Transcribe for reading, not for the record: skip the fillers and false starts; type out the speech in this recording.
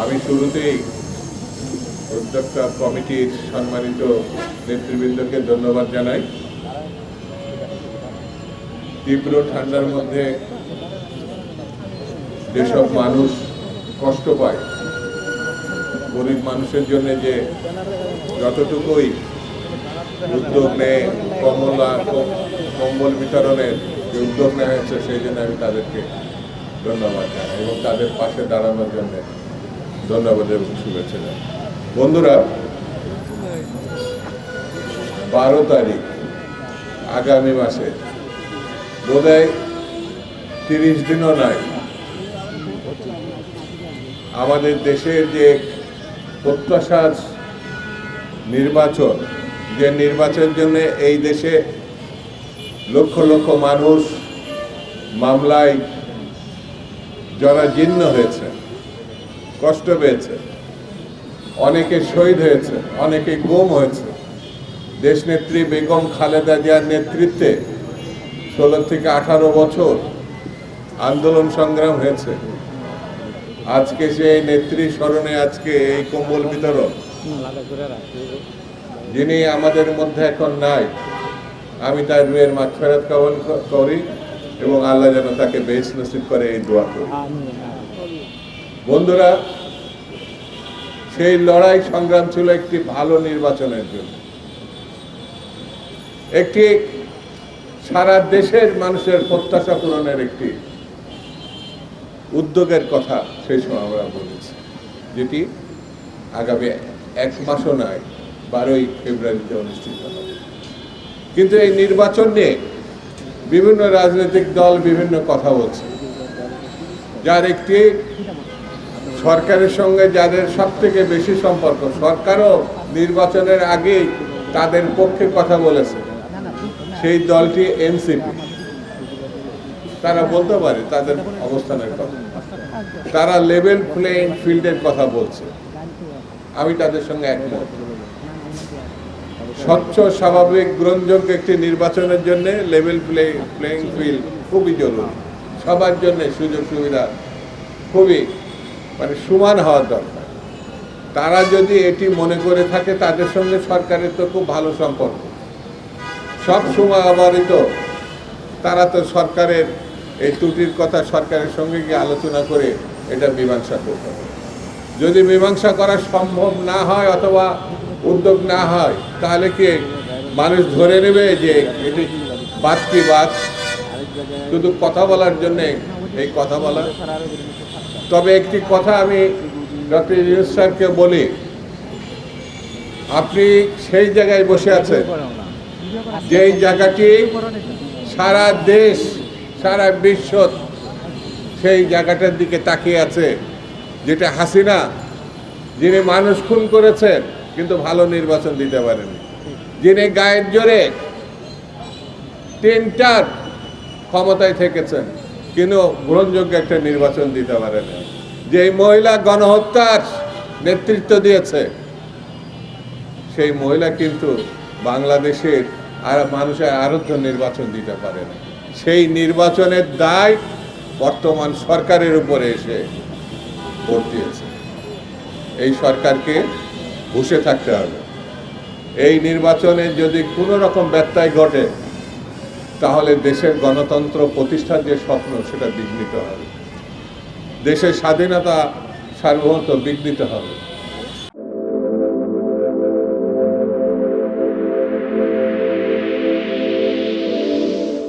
আমি শুরুতেই উদ্যোক্তা কমিটির সম্মানিত নেতৃবৃন্দকে ধন্যবাদ জানাই। তীব্র ঠান্ডার মধ্যে যেসব মানুষ কষ্ট পায়, গরিব মানুষের জন্য যে যতটুকুই উদ্যোগ নেয়, কম্বল বিতরণের যে উদ্যোগ নেওয়া হয়েছে, সেই জন্য আমি তাদেরকে ধন্যবাদ জানাই এবং তাদের পাশে দাঁড়ানোর জন্য ধন্যবাদ এবং শুভেচ্ছা জানাই। বন্ধুরা, 12 তারিখ আগামী মাসে, বোধহয় 30 দিনও নাই, আমাদের দেশের যে প্রত্যাশার নির্বাচন, যে নির্বাচনের জন্য এই দেশে লক্ষ লক্ষ মানুষ মামলায় জরাজীর্ণ হয়েছে, কষ্ট পেয়েছে, অনেকে শহীদ হয়েছে, অনেকে গুম হয়েছে। দেশনেত্রী বেগম খালেদা জিয়ার নেতৃত্বে 16 থেকে 18 বছর আন্দোলন সংগ্রাম হয়েছে। আজকে সেই নেত্রী স্মরণে আজকে এই কম্বল বিতরণ। যিনি আমাদের মধ্যে এখন নাই, আমি তার রুহের মাগফিরাত কামনা করি এবং আল্লাহ যেন তাকে বেহেশত নসিব করে, এই দোয়া করি। বন্ধুরা, সেই লড়াই সংগ্রাম ছিল একটি ভালো নির্বাচনের জন্য, একটি সারা দেশের মানুষের প্রত্যাশা পূরণের একটি উদ্যোগের কথা সেই সময় আমরা বলেছি, যেটি আগামী 1 মাসও নয়, 12ই ফেব্রুয়ারিতে অনুষ্ঠিত হবে। কিন্তু এই নির্বাচন নিয়ে বিভিন্ন রাজনৈতিক দল বিভিন্ন কথা বলছে। যার একটি সরকারের সঙ্গে যাদের সব থেকে বেশি সম্পর্ক, সরকারও নির্বাচনের আগেই তাদের পক্ষে কথা বলেছে, সেই দলটি এনসিপি। তারা বলতে পারে তাদের অবস্থানের কথা, তারা লেভেল প্লেইং ফিল্ডের কথা বলছে। আমি তাদের সঙ্গে একমত। স্বচ্ছ, স্বাভাবিক, গ্রহণযোগ্য একটি নির্বাচনের জন্য লেভেল প্লেইং ফিল্ড খুবই জরুরি। সবার জন্য সুযোগ সুবিধা খুবই সমান হওয়ার দরকার। তারা যদি এটি মনে করে থাকে, তাদের সঙ্গে সরকারের তো খুব ভালো সম্পর্ক, সব সময় আবারিত। তারা তো সরকারের এই ত্রুটির কথা সরকারের সঙ্গে গিয়ে আলোচনা করে এটা মীমাংসা করতে হবে। যদি মীমাংসা করা সম্ভব না হয় অথবা উদ্যোগ না হয়, তাহলে কি মানুষ ধরে নেবে যে এটি বাদ কি বাদ, শুধু কথা বলার জন্যে এই কথা বলা? তবে একটি কথা আমি ডক্টর ইউনূস স্যারকে বলি, আপনি সেই জায়গায় বসে আছেন যেই জায়গাটি সারা দেশ, সারা বিশ্ব সেই জায়গাটার দিকে তাকিয়ে আছে, যেটা হাসিনা, যিনি মানুষ খুন করেছেন কিন্তু ভালো নির্বাচন দিতে পারেনি, যিনি গায়ের জোরে 3টার ক্ষমতায় থেকেছেন কিন্তু গ্রহণযোগ্য একটা নির্বাচন দিতে পারেনি, যে মহিলা গণহত্যার নেতৃত্ব দিয়েছে, সেই মহিলা কিন্তু বাংলাদেশের আর মানুষের আরাধ্য নির্বাচন দিতে পারে না। সেই নির্বাচনের দায় বর্তমান সরকারের উপরে এসে পড়তেছে। এই সরকারকে বসে থাকতে হবে। এই নির্বাচনে যদি কোনো রকম ব্যত্যয় ঘটে, তাহলে দেশের গণতন্ত্র প্রতিষ্ঠার যে স্বপ্ন, সেটা বিঘ্নিত হবে। দেশের স্বাধীনতা, সার্বভৌমত্ব বিঘ্নিত হবে।